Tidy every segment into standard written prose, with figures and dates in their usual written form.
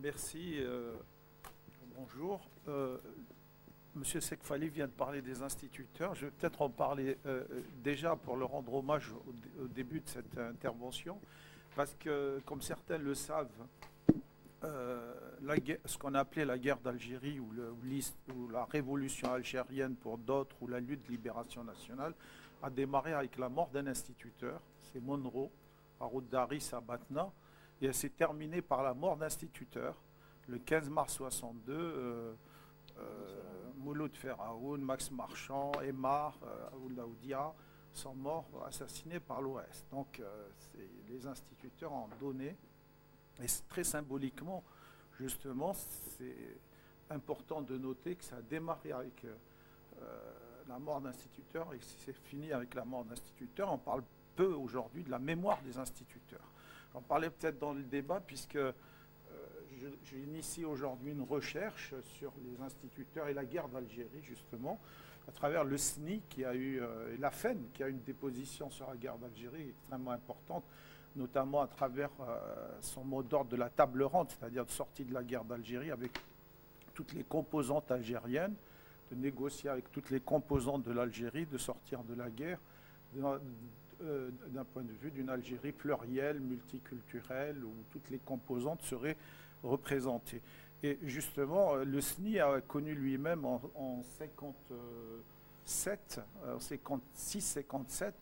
Merci. Bonjour. Monsieur Sekfali vient de parler des instituteurs. Je vais peut-être en parler déjà pour leur rendre hommage au début de cette intervention, parce que, comme certains le savent, ce qu'on a appelé la guerre d'Algérie ou la révolution algérienne pour d'autres, ou la lutte de libération nationale, a démarré avec la mort d'un instituteur, c'est Monro, à Route d'Aris à Batna, et elle s'est terminée par la mort d'instituteurs. Le 15 mars 62, Mouloud Feraoun, Max Marchand, Aymar, Oulaoudia sont morts assassinés par l'OS. Donc les instituteurs ont donné, et très symboliquement, justement, c'est important de noter que ça a démarré avec la mort d'instituteurs et que c'est fini avec la mort d'instituteurs. On parle peu aujourd'hui de la mémoire des instituteurs. J'en parlais peut-être dans le débat, puisque j'initie aujourd'hui une recherche sur les instituteurs et la guerre d'Algérie, justement, à travers le SNI qui a eu, et la FEN qui a une déposition sur la guerre d'Algérie extrêmement importante, notamment à travers son mot d'ordre de la table ronde, c'est-à-dire de sortie de la guerre d'Algérie avec toutes les composantes algériennes, de négocier avec toutes les composantes de l'Algérie, de sortir de la guerre, d'un point de vue d'une Algérie plurielle, multiculturelle, où toutes les composantes seraient représentées. Et justement, le SNI a connu lui-même en 56-57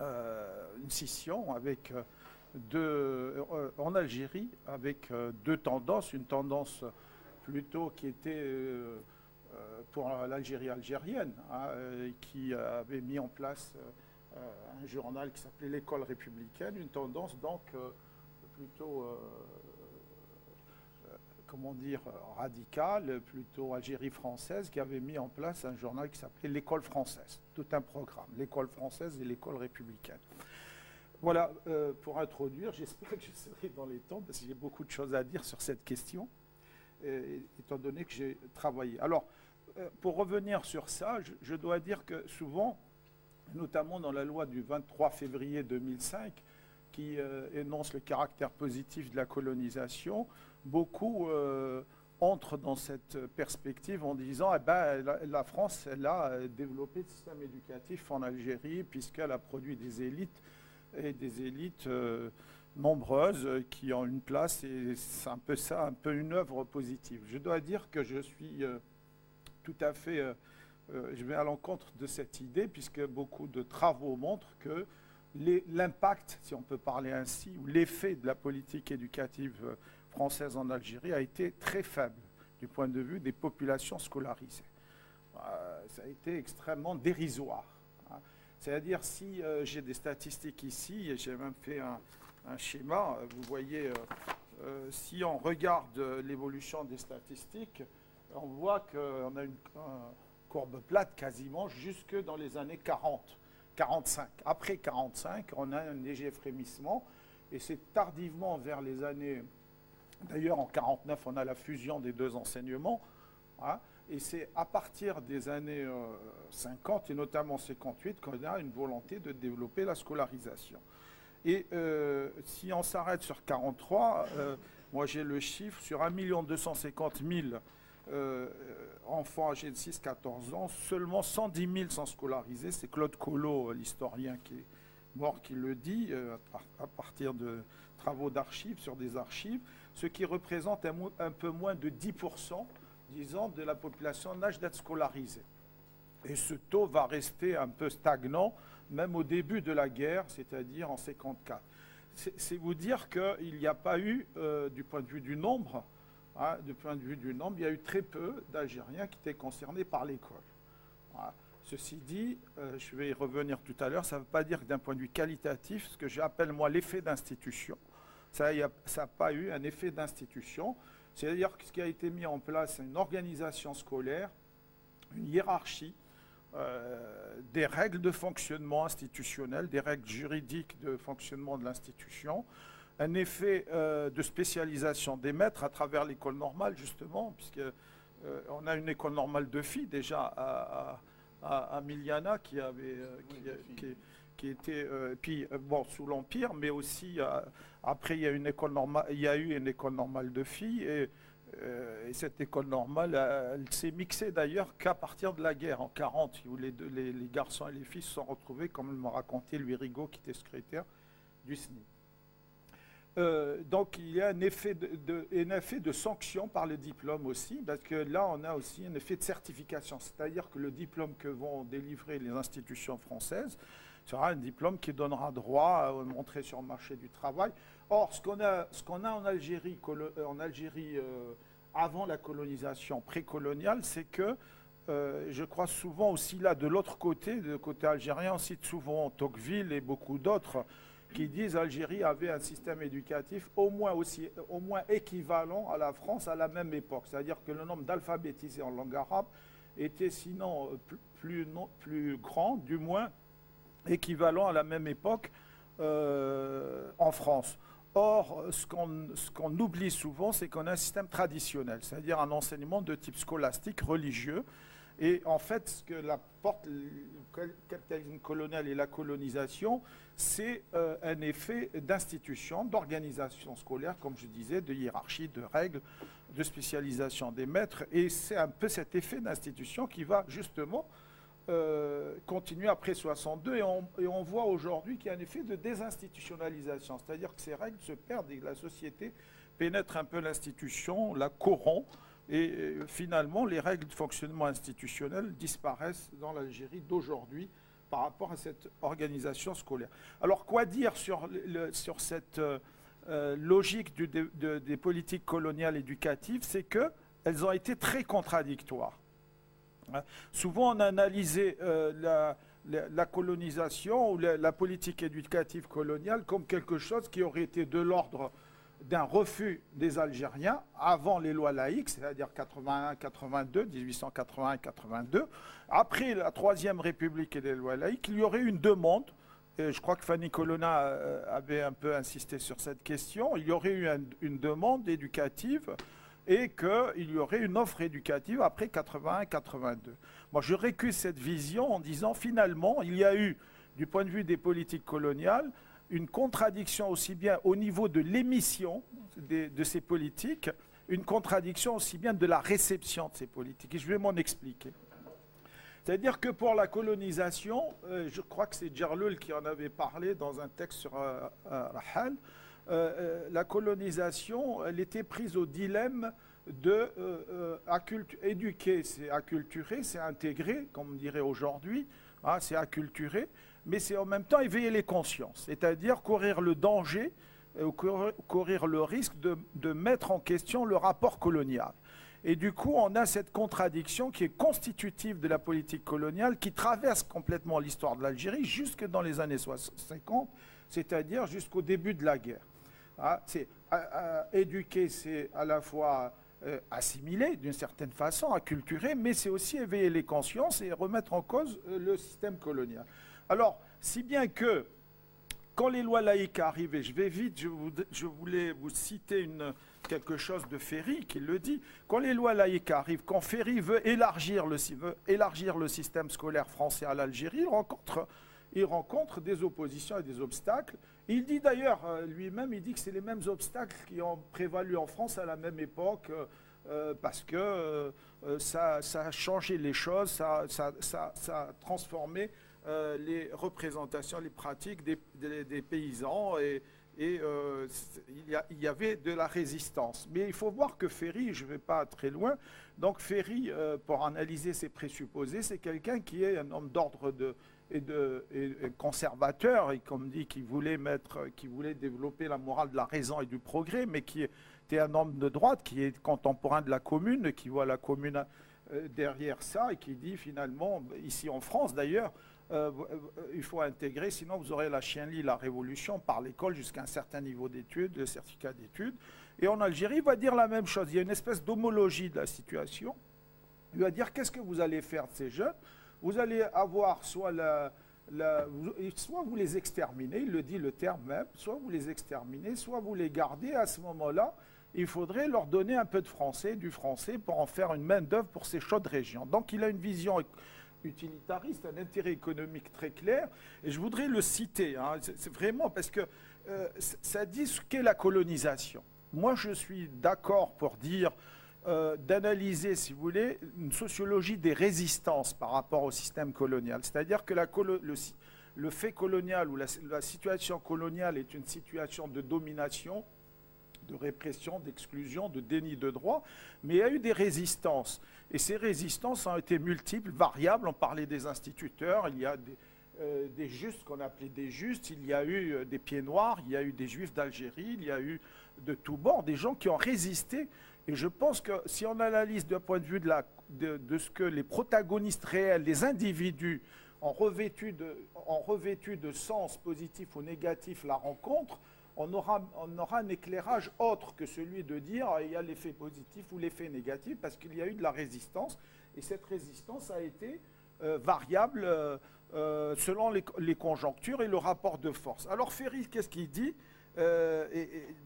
une scission avec en Algérie, avec deux tendances. Une tendance plutôt qui était pour l'Algérie algérienne, qui avait mis en place un journal qui s'appelait l'École républicaine, une tendance donc plutôt, comment dire, radicale, plutôt Algérie française, qui avait mis en place un journal qui s'appelait l'École française, tout un programme, l'École française et l'École républicaine. Voilà, pour introduire, j'espère que je serai dans les temps, parce que j'ai beaucoup de choses à dire sur cette question, étant donné que j'ai travaillé. Alors, pour revenir sur ça, je dois dire que souvent, notamment dans la loi du 23 février 2005, qui énonce le caractère positif de la colonisation, beaucoup entrent dans cette perspective en disant la France, elle a développé le système éducatif en Algérie, puisqu'elle a produit des élites, et des élites nombreuses qui ont une place, et c'est un peu ça, un peu une œuvre positive. Je dois dire que je suis tout à fait... je vais à l'encontre de cette idée, puisque beaucoup de travaux montrent que l'impact, si on peut parler ainsi, ou l'effet de la politique éducative française en Algérie a été très faible du point de vue des populations scolarisées. Ça a été extrêmement dérisoire. C'est-à-dire, si j'ai des statistiques ici, et j'ai même fait un schéma, vous voyez, si on regarde l'évolution des statistiques, on voit qu'on a une courbe plate quasiment jusque dans les années 40, 45. Après 45, on a un léger frémissement, et c'est tardivement vers les années... D'ailleurs, en 49, on a la fusion des deux enseignements, et c'est à partir des années 50, et notamment 58, qu'on a une volonté de développer la scolarisation. Et si on s'arrête sur 43, moi j'ai le chiffre, sur 1 250 000 enfants âgés de 6-14 ans, seulement 110 000 sont scolarisés. C'est Claude Collot, l'historien qui est mort, qui le dit, à partir de travaux d'archives, sur des archives, ce qui représente un peu moins de 10%, disons, de la population en âge d'être scolarisée. Et ce taux va rester un peu stagnant, même au début de la guerre, c'est-à-dire en 54. C'est vous dire qu'il n'y a pas eu, du point de vue du nombre, du point de vue du nombre, il y a eu très peu d'Algériens qui étaient concernés par l'école. Ceci dit, je vais y revenir tout à l'heure, ça ne veut pas dire que d'un point de vue qualitatif, ce que j'appelle moi l'effet d'institution, ça n'a pas eu un effet d'institution, c'est-à-dire que ce qui a été mis en place, c'est une organisation scolaire, une hiérarchie, des règles de fonctionnement institutionnel, des règles juridiques de fonctionnement de l'institution, un effet de spécialisation des maîtres à travers l'école normale, justement, puisqu'on a une école normale de filles déjà à Miliana qui était, puis bon, sous l'Empire, mais aussi Après, il y a eu une école normale de filles et cette école normale, elle s'est mixée d'ailleurs qu'à partir de la guerre, en 1940, où les garçons et les filles se sont retrouvés, comme m'a raconté Louis Rigaud, qui était secrétaire du SNI. Donc il y a un effet de sanction par le diplôme aussi, parce que là on a aussi un effet de certification, c'est-à-dire que le diplôme que vont délivrer les institutions françaises sera un diplôme qui donnera droit à montrer sur le marché du travail. Or, ce qu'on a en Algérie, avant la colonisation précoloniale, c'est que je crois souvent aussi là, de l'autre côté, du côté algérien, on cite souvent Tocqueville et beaucoup d'autres qui disent l'Algérie avait un système éducatif au moins équivalent à la France à la même époque. C'est-à-dire que le nombre d'alphabétisés en langue arabe était sinon plus grand, du moins équivalent à la même époque en France. Or, ce qu'on oublie souvent, c'est qu'on a un système traditionnel, c'est-à-dire un enseignement de type scolastique, religieux. Et en fait, ce que l'apporte le capitalisme colonial et la colonisation, c'est un effet d'institution, d'organisation scolaire, comme je disais, de hiérarchie, de règles, de spécialisation des maîtres. Et c'est un peu cet effet d'institution qui va justement continuer après 62. Et on voit aujourd'hui qu'il y a un effet de désinstitutionnalisation, c'est-à-dire que ces règles se perdent et que la société pénètre un peu l'institution, la corrompt. Et finalement, les règles de fonctionnement institutionnel disparaissent dans l'Algérie d'aujourd'hui par rapport à cette organisation scolaire. Alors, quoi dire sur cette logique des politiques coloniales éducatives? C'est qu'elles ont été très contradictoires. Souvent, on a analysé la colonisation ou la politique éducative coloniale comme quelque chose qui aurait été de l'ordre d'un refus des Algériens avant les lois laïques, c'est-à-dire 81-82, 1881-82. Après la Troisième République et les lois laïques, il y aurait une demande, et je crois que Fanny Colonna avait un peu insisté sur cette question, il y aurait eu une demande éducative et qu'il y aurait une offre éducative après 81-82. Moi, je récuse cette vision en disant finalement, il y a eu, du point de vue des politiques coloniales, une contradiction aussi bien au niveau de l'émission de ces politiques, une contradiction aussi bien de la réception de ces politiques. Et je vais m'en expliquer. C'est-à-dire que pour la colonisation, je crois que c'est Djerloul qui en avait parlé dans un texte sur Rahal, la colonisation, elle était prise au dilemme de éduquer, c'est acculturer, c'est intégrer, comme on dirait aujourd'hui, hein, c'est acculturer, mais c'est en même temps éveiller les consciences, c'est-à-dire courir le danger, courir le risque de mettre en question le rapport colonial. Et du coup, on a cette contradiction qui est constitutive de la politique coloniale, qui traverse complètement l'histoire de l'Algérie jusque dans les années 50, c'est-à-dire jusqu'au début de la guerre. Ah, éduquer, c'est à la fois assimiler d'une certaine façon, acculturer, mais c'est aussi éveiller les consciences et remettre en cause le système colonial. Alors, si bien que, quand les lois laïques arrivent, et je vais vite, je voulais vous citer quelque chose de Ferry qui le dit, quand les lois laïques arrivent, quand Ferry veut élargir le système scolaire français à l'Algérie, il rencontre des oppositions et des obstacles. Il dit d'ailleurs, lui-même, il dit que c'est les mêmes obstacles qui ont prévalu en France à la même époque, parce que ça a changé les choses, ça a transformé les représentations, les pratiques des paysans et il y avait de la résistance. Mais il faut voir que Ferry, je ne vais pas très loin, donc Ferry, pour analyser ses présupposés, c'est quelqu'un qui est un homme d'ordre et conservateur, et comme dit, qui voulait développer la morale de la raison et du progrès, mais qui était un homme de droite, qui est contemporain de la Commune, qui voit la Commune derrière ça, et qui dit finalement, ici en France d'ailleurs, il faut intégrer, sinon vous aurez la chienlit, la révolution par l'école jusqu'à un certain niveau d'études, le certificat d'études. Et en Algérie, il va dire la même chose. Il y a une espèce d'homologie de la situation. Il va dire, qu'est-ce que vous allez faire de ces jeunes? Vous allez avoir soit vous les exterminez, il le dit le terme même, soit vous les exterminez, soit vous les gardez. À ce moment-là, il faudrait leur donner un peu de français, du français, pour en faire une main-d'œuvre pour ces chaudes régions. Donc il a une vision utilitariste, un intérêt économique très clair. Et je voudrais le citer, hein, c'est vraiment parce que ça dit ce qu'est la colonisation. Moi, je suis d'accord pour dire d'analyser, si vous voulez, une sociologie des résistances par rapport au système colonial. C'est-à-dire que le fait colonial ou la situation coloniale est une situation de domination, de répression, d'exclusion, de déni de droit, mais il y a eu des résistances. Et ces résistances ont été multiples, variables. On parlait des instituteurs, il y a des justes qu'on appelait des justes, il y a eu des pieds noirs, il y a eu des juifs d'Algérie, il y a eu de tous bords, des gens qui ont résisté. Et je pense que si on analyse d'un point de vue de ce que les protagonistes réels, les individus, ont revêtu de sens positif ou négatif la rencontre, on aura un éclairage autre que celui de dire il y a l'effet positif ou l'effet négatif, parce qu'il y a eu de la résistance, et cette résistance a été variable selon les conjonctures et le rapport de force. Alors Ferry, qu'est-ce qu'il dit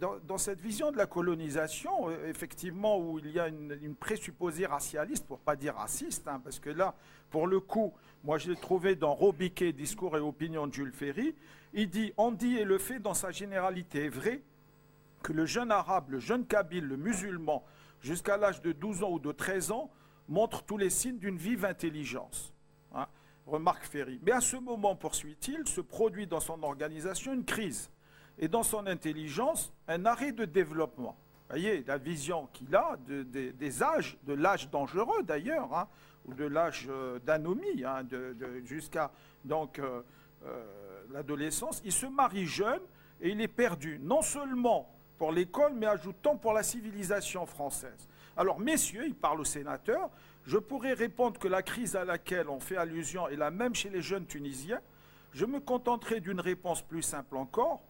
dans cette vision de la colonisation, effectivement, où il y a une présupposée racialiste, pour ne pas dire raciste, hein, parce que là, pour le coup, moi je l'ai trouvé dans Robiquet, Discours et opinions de Jules Ferry, il dit « On dit et le fait dans sa généralité est vrai que le jeune arabe, le jeune kabyle, le musulman, jusqu'à l'âge de 12 ans ou de 13 ans, montre tous les signes d'une vive intelligence. Hein, remarque Ferry. Mais à ce moment, poursuit-il, se produit dans son organisation une crise. Et dans son intelligence, un arrêt de développement. Vous voyez, la vision qu'il a des âges, de l'âge dangereux d'ailleurs, hein, ou de l'âge d'anomie, hein, jusqu'à l'adolescence. Il se marie jeune et il est perdu, non seulement pour l'école, mais ajoutant pour la civilisation française. Alors, messieurs, il parle aux sénateurs, je pourrais répondre que la crise à laquelle on fait allusion est la même chez les jeunes Tunisiens. Je me contenterai d'une réponse plus simple encore.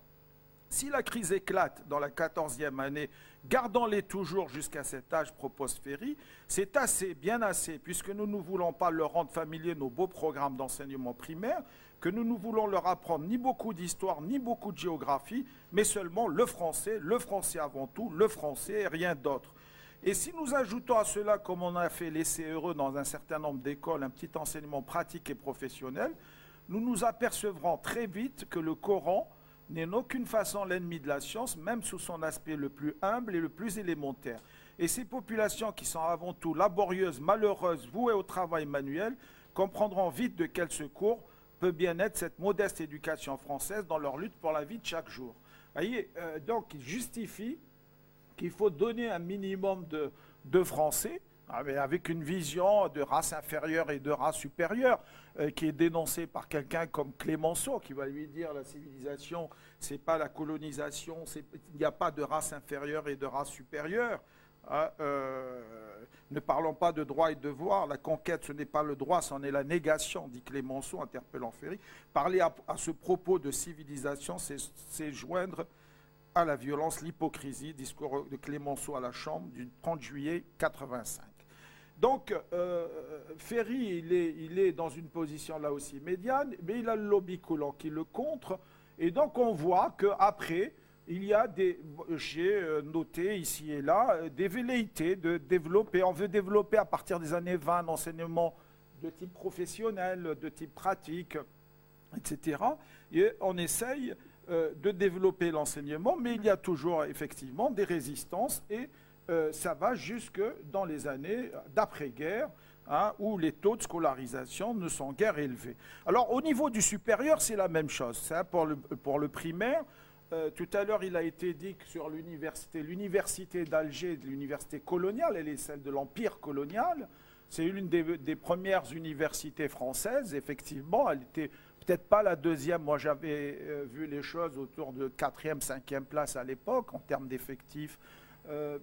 Si la crise éclate dans la 14e année, gardons-les toujours jusqu'à cet âge, propose Ferry, c'est assez, bien assez, puisque nous ne voulons pas leur rendre familiers nos beaux programmes d'enseignement primaire, que nous ne voulons leur apprendre ni beaucoup d'histoire, ni beaucoup de géographie, mais seulement le français avant tout, le français et rien d'autre. Et si nous ajoutons à cela, comme on a fait l'essai heureux dans un certain nombre d'écoles, un petit enseignement pratique et professionnel, nous nous apercevrons très vite que le Coran n'est en aucune façon l'ennemi de la science, même sous son aspect le plus humble et le plus élémentaire. Et ces populations qui sont avant tout laborieuses, malheureuses, vouées au travail manuel, comprendront vite de quel secours peut bien être cette modeste éducation française dans leur lutte pour la vie de chaque jour. Vous voyez, donc il justifie qu'il faut donner un minimum de français, avec une vision de race inférieure et de race supérieure, qui est dénoncée par quelqu'un comme Clémenceau, qui va lui dire la civilisation, c'est pas la colonisation, il n'y a pas de race inférieure et de race supérieure. Ne parlons pas de droit et de devoir, la conquête ce n'est pas le droit, c'en est la négation, dit Clémenceau, interpellant Ferry. Parler à ce propos de civilisation, c'est joindre à la violence l'hypocrisie, discours de Clémenceau à la Chambre du 30 juillet 85. Donc, Ferry, il est dans une position là aussi médiane, mais il a le lobby collant qui le contre, et donc on voit qu'après, il y a j'ai noté ici et là, des velléités de développer, on veut développer à partir des années 20 un enseignement de type professionnel, de type pratique, etc. Et on essaye de développer l'enseignement, mais il y a toujours effectivement des résistances et ça va jusque dans les années d'après-guerre, hein, où les taux de scolarisation ne sont guère élevés. Alors au niveau du supérieur, c'est la même chose. Ça, pour le primaire, tout à l'heure il a été dit que sur l'université d'Alger, l'université coloniale, elle est celle de l'Empire colonial, c'est une des premières universités françaises, effectivement, elle était peut-être pas la deuxième, moi j'avais vu les choses autour de 4e, 5e place à l'époque en termes d'effectifs,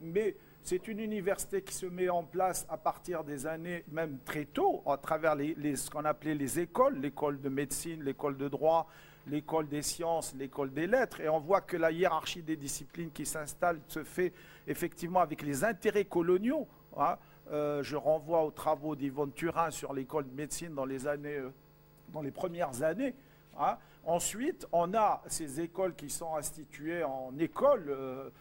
mais c'est une université qui se met en place à partir des années, même très tôt, à travers ce qu'on appelait les écoles, l'école de médecine, l'école de droit, l'école des sciences, l'école des lettres, et on voit que la hiérarchie des disciplines qui s'installe se fait effectivement avec les intérêts coloniaux. Hein. Je renvoie aux travaux d'Yvonne Turin sur l'école de médecine dans les premières années. Hein. Ensuite, on a ces écoles qui sont instituées en école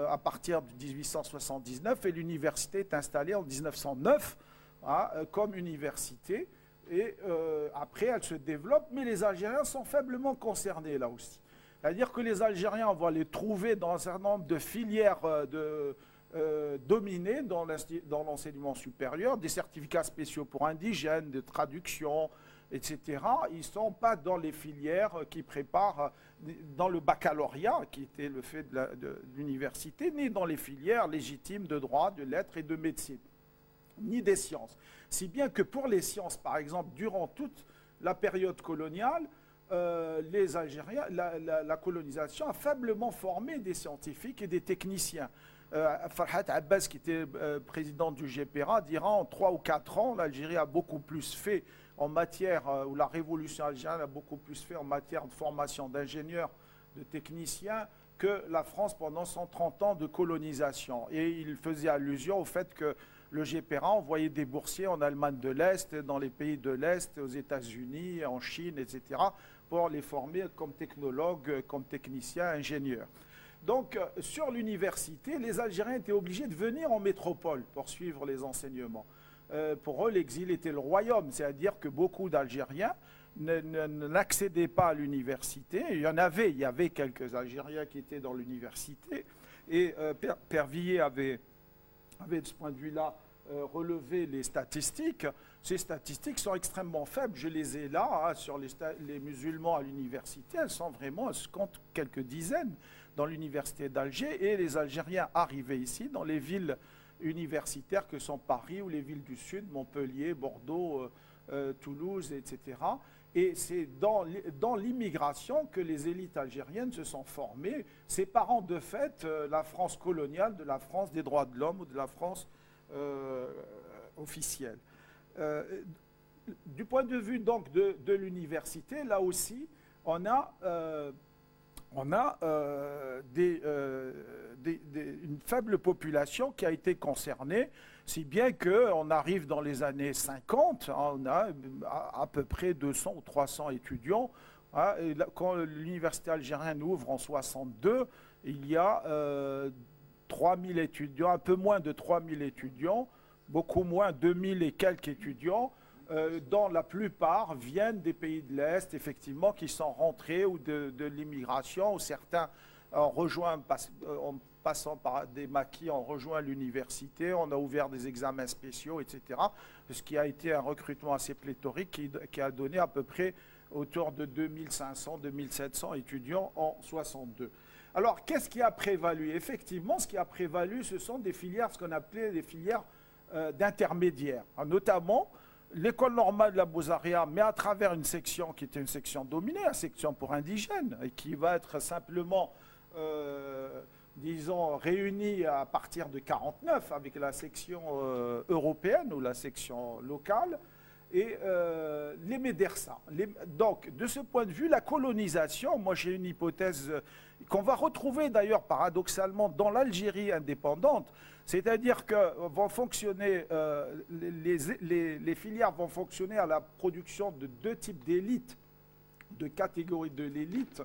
à partir de 1879 et l'université est installée en 1909 hein, comme université Et après, elle se développe, mais les Algériens sont faiblement concernés là aussi. C'est-à-dire que les Algériens, on va les trouver dans un certain nombre de filières dominées dans l'enseignement supérieur, des certificats spéciaux pour indigènes, de traduction, etc. Ils ne sont pas dans les filières qui préparent, dans le baccalauréat, qui était le fait de l'université, ni dans les filières légitimes de droit, de lettres et de médecine, ni des sciences. Si bien que pour les sciences, par exemple, durant toute la période coloniale, les Algériens, la colonisation a faiblement formé des scientifiques et des techniciens. Farhat Abbas, qui était président du GPRA, dira en 3 ou 4 ans, l'Algérie a beaucoup plus fait en matière, ou la révolution algérienne a beaucoup plus fait en matière de formation d'ingénieurs, de techniciens, que la France pendant 130 ans de colonisation. Et il faisait allusion au fait que le GPRA envoyait des boursiers en Allemagne de l'Est, dans les pays de l'Est, aux États-Unis, en Chine, etc., pour les former comme technologues, comme techniciens, ingénieurs. Donc, sur l'université, les Algériens étaient obligés de venir en métropole pour suivre les enseignements. Pour eux, l'exil était le royaume, c'est-à-dire que beaucoup d'Algériens n'accédaient pas à l'université. Il y avait quelques Algériens qui étaient dans l'université. Et Pervilliers avait, de ce point de vue-là, relevé les statistiques. Ces statistiques sont extrêmement faibles. Je les ai là, sur les musulmans à l'université. Elles se comptent quelques dizaines dans l'université d'Alger. Et les Algériens arrivés ici, dans les villes universitaires que sont Paris ou les villes du Sud, Montpellier, Bordeaux, Toulouse, etc. Et c'est dans l'immigration que les élites algériennes se sont formées, séparant de fait la France coloniale de la France des droits de l'homme ou de la France officielle. Du point de vue donc de l'université, là aussi, on a une faible population qui a été concernée, si bien qu'on arrive dans les années 50, on a à peu près 200 ou 300 étudiants. Et quand l'université algérienne ouvre en 62, il y a 3000 étudiants, un peu moins de 3000 étudiants, beaucoup moins, 2000 et quelques étudiants, dont la plupart viennent des pays de l'Est, effectivement, qui sont rentrés ou de l'immigration, ou certains ont rejoint, en passant par des maquis, ont rejoint l'université, on a ouvert des examens spéciaux, etc. Ce qui a été un recrutement assez pléthorique qui a donné à peu près autour de 2500, 2700 étudiants en 62. Alors, qu'est-ce qui a prévalu? Effectivement, ce qui a prévalu, ce sont des filières, ce qu'on appelait des filières d'intermédiaires, notamment l'école normale de la Beaux-Arts, mais à travers une section qui était une section dominée, une section pour indigènes, et qui va être simplement, disons, réunie à partir de 49 avec la section européenne ou la section locale, et les médersas. Donc, de ce point de vue, la colonisation, moi j'ai une hypothèse qu'on va retrouver d'ailleurs paradoxalement dans l'Algérie indépendante, c'est-à-dire que vont fonctionner, les filières vont fonctionner à la production de 2 types d'élites, de catégories de l'élite,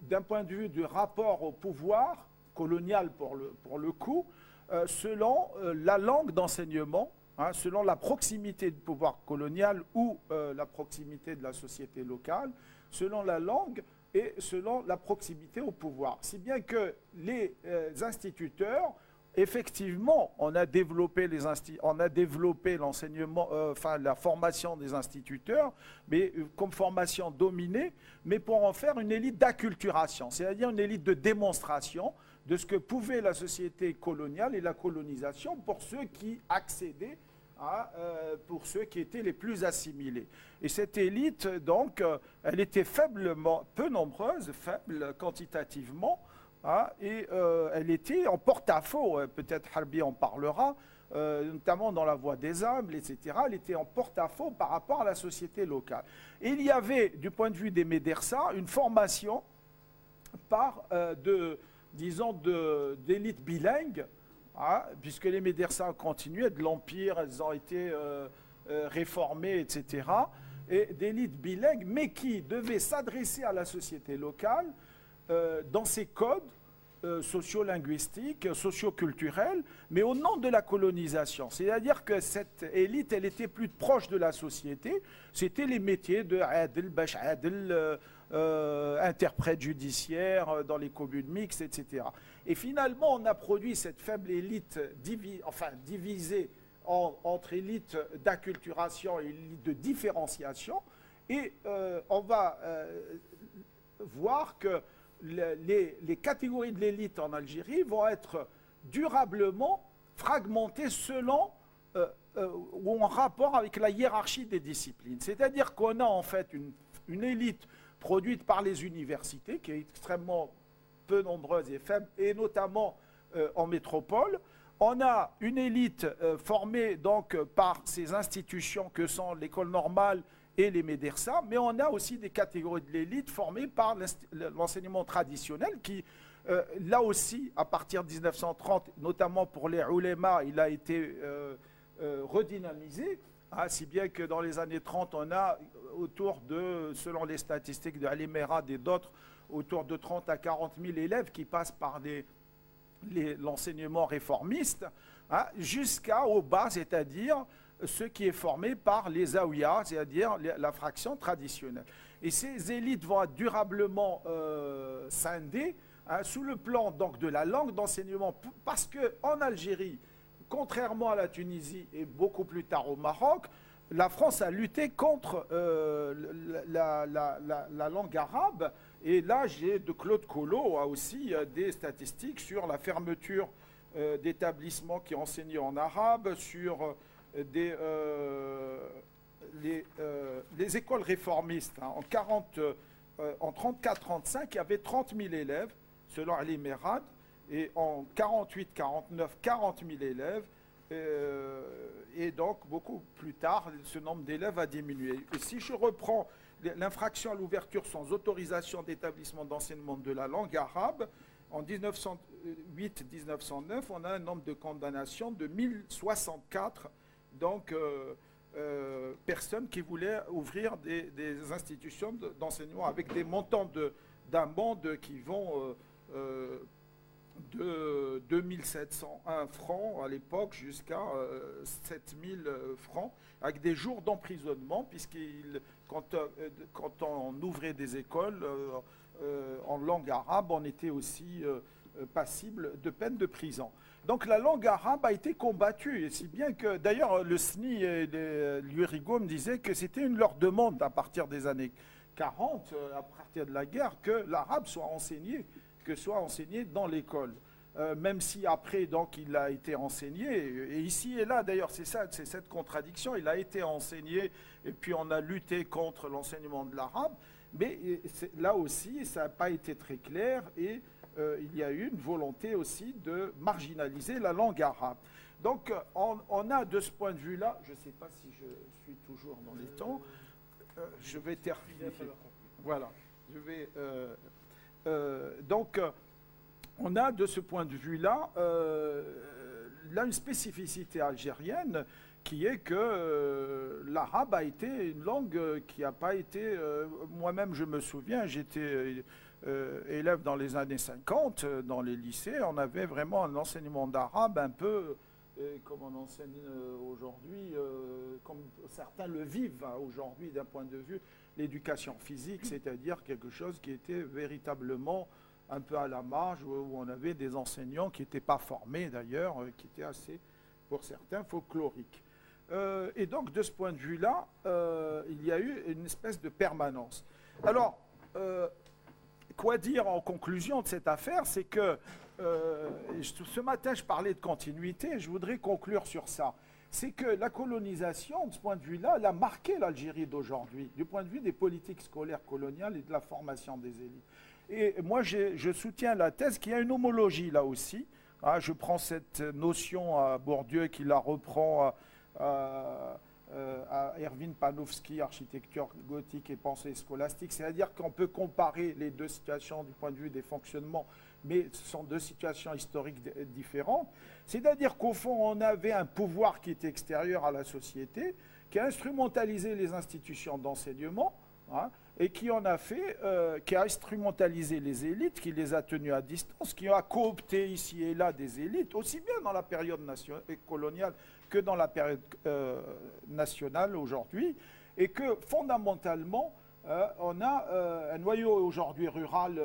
d'un point de vue du rapport au pouvoir colonial pour le coup, selon la langue d'enseignement, selon la proximité du pouvoir colonial ou la proximité de la société locale, selon la langue et selon la proximité au pouvoir. Si bien que les instituteurs, effectivement, on a développé l'enseignement, la formation des instituteurs, mais comme formation dominée, mais pour en faire une élite d'acculturation, c'est-à-dire une élite de démonstration de ce que pouvait la société coloniale et la colonisation pour ceux qui accédaient, pour ceux qui étaient les plus assimilés. Et cette élite, donc, elle était peu nombreuse, faible quantitativement, et elle était en porte-à-faux, peut-être Harbi en parlera, notamment dans la Voie des Humbles, etc. Elle était en porte-à-faux par rapport à la société locale. Et il y avait, du point de vue des médersas, une formation d'élites bilingues, puisque les médersas ont continué de l'Empire, elles ont été réformées, etc. Et d'élites bilingues, mais qui devaient s'adresser à la société locale dans ces codes socio-linguistique, socio-culturelle, mais au nom de la colonisation. C'est-à-dire que cette élite, elle était plus proche de la société. C'était les métiers de adel, bash adel, interprète judiciaire dans les communes mixtes, etc. Et finalement, on a produit cette faible élite divisée entre élite d'acculturation et élite de différenciation. Et on va voir que les catégories de l'élite en Algérie vont être durablement fragmentées selon ou en rapport avec la hiérarchie des disciplines. C'est-à-dire qu'on a en fait une élite produite par les universités, qui est extrêmement peu nombreuse et faible, et notamment en métropole. On a une élite formée donc par ces institutions que sont l'école normale et les médersas, mais on a aussi des catégories de l'élite formées par l'enseignement traditionnel qui, là aussi, à partir de 1930, notamment pour les ulémas, il a été redynamisé, hein, si bien que dans les années 30, on a autour de, selon les statistiques de Ali Merad et d'autres, autour de 30 à 40 000 élèves qui passent par l'enseignement réformiste, hein, jusqu'au bas, c'est-à-dire ce qui est formé par les zaouïas, c'est-à-dire la fraction traditionnelle. Et ces élites vont être durablement scindées, hein, sous le plan donc, de la langue d'enseignement, parce qu'en Algérie, contrairement à la Tunisie et beaucoup plus tard au Maroc, la France a lutté contre la langue arabe. Et là, j'ai de Claude Collot a aussi des statistiques sur la fermeture d'établissements qui enseignaient en arabe, sur les écoles réformistes. Hein. En 34-35, il y avait 30 000 élèves, selon Ali Merad, et en 48-49, 40 000 élèves. Et donc, beaucoup plus tard, ce nombre d'élèves a diminué. Et si je reprends l'infraction à l'ouverture sans autorisation d'établissement d'enseignement de la langue arabe, en 1908-1909, on a un nombre de condamnations de 1064, donc personnes qui voulaient ouvrir des institutions d'enseignement avec des montants d'amende qui vont de 2701 francs à l'époque jusqu'à 7000 francs, avec des jours d'emprisonnement, puisque quand on ouvrait des écoles en langue arabe, on était aussi passible de peine de prison. Donc la langue arabe a été combattue, et si bien que, d'ailleurs, le SNI et l'URIGO me disaient que c'était leur demande à partir des années 40, à partir de la guerre, que l'arabe soit enseigné dans l'école. Même si après, donc, il a été enseigné, et ici et là, d'ailleurs, c'est cette contradiction, il a été enseigné, et puis on a lutté contre l'enseignement de l'arabe, mais là aussi, ça n'a pas été très clair, et il y a eu une volonté aussi de marginaliser la langue arabe. Donc, on a de ce point de vue-là, je ne sais pas si je suis toujours dans les temps, je vais terminer. Voilà, je vais... donc, on a de ce point de vue-là là une spécificité algérienne qui est que l'arabe a été une langue qui n'a pas été... moi-même, je me souviens, j'étais élève dans les années 50, dans les lycées, on avait vraiment un enseignement d'arabe un peu comme on enseigne aujourd'hui, comme certains le vivent aujourd'hui d'un point de vue l'éducation physique, c'est-à-dire quelque chose qui était véritablement un peu à la marge, où on avait des enseignants qui n'étaient pas formés d'ailleurs, qui étaient assez, pour certains, folkloriques. Et donc, de ce point de vue-là, il y a eu une espèce de permanence. Alors, quoi dire en conclusion de cette affaire, c'est que ce matin, je parlais de continuité, je voudrais conclure sur ça. C'est que la colonisation, de ce point de vue-là, elle a marqué l'Algérie d'aujourd'hui, du point de vue des politiques scolaires coloniales et de la formation des élites. Et moi, je soutiens la thèse qu'il y a une homologie là aussi. Ah, je prends cette notion à Bourdieu qui la reprend à Erwin Panofsky, architecture gothique et pensée scolastique. C'est-à-dire qu'on peut comparer les deux situations du point de vue des fonctionnements, mais ce sont deux situations historiques différentes. C'est-à-dire qu'au fond, on avait un pouvoir qui était extérieur à la société, qui a instrumentalisé les institutions d'enseignement, hein, et qui en a fait, qui a instrumentalisé les élites, qui les a tenues à distance, qui a coopté ici et là des élites, aussi bien dans la période coloniale que dans la période nationale aujourd'hui, et que fondamentalement, on a un noyau aujourd'hui rural,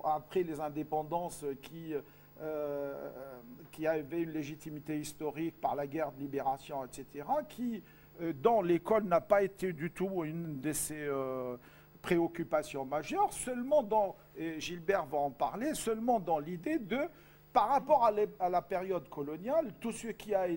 après les indépendances, qui avait une légitimité historique par la guerre de libération, etc., qui, dans l'école, n'a pas été du tout une de ses préoccupations majeures, seulement dans, et Gilbert va en parler, seulement dans l'idée de, par rapport à la période coloniale, tout ce qui a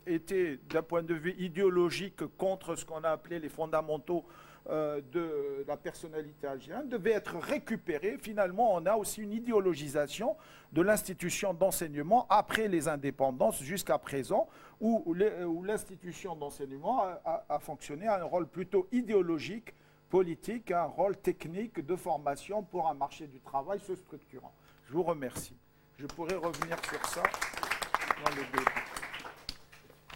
été d'un point de vue idéologique contre ce qu'on a appelé les fondamentaux de la personnalité algérienne devait être récupéré. Finalement, on a aussi une idéologisation de l'institution d'enseignement après les indépendances jusqu'à présent, où l'institution d'enseignement a fonctionné à un rôle plutôt idéologique, politique, un rôle technique de formation pour un marché du travail se structurant. Je vous remercie. Je pourrais revenir sur ça dans le débat.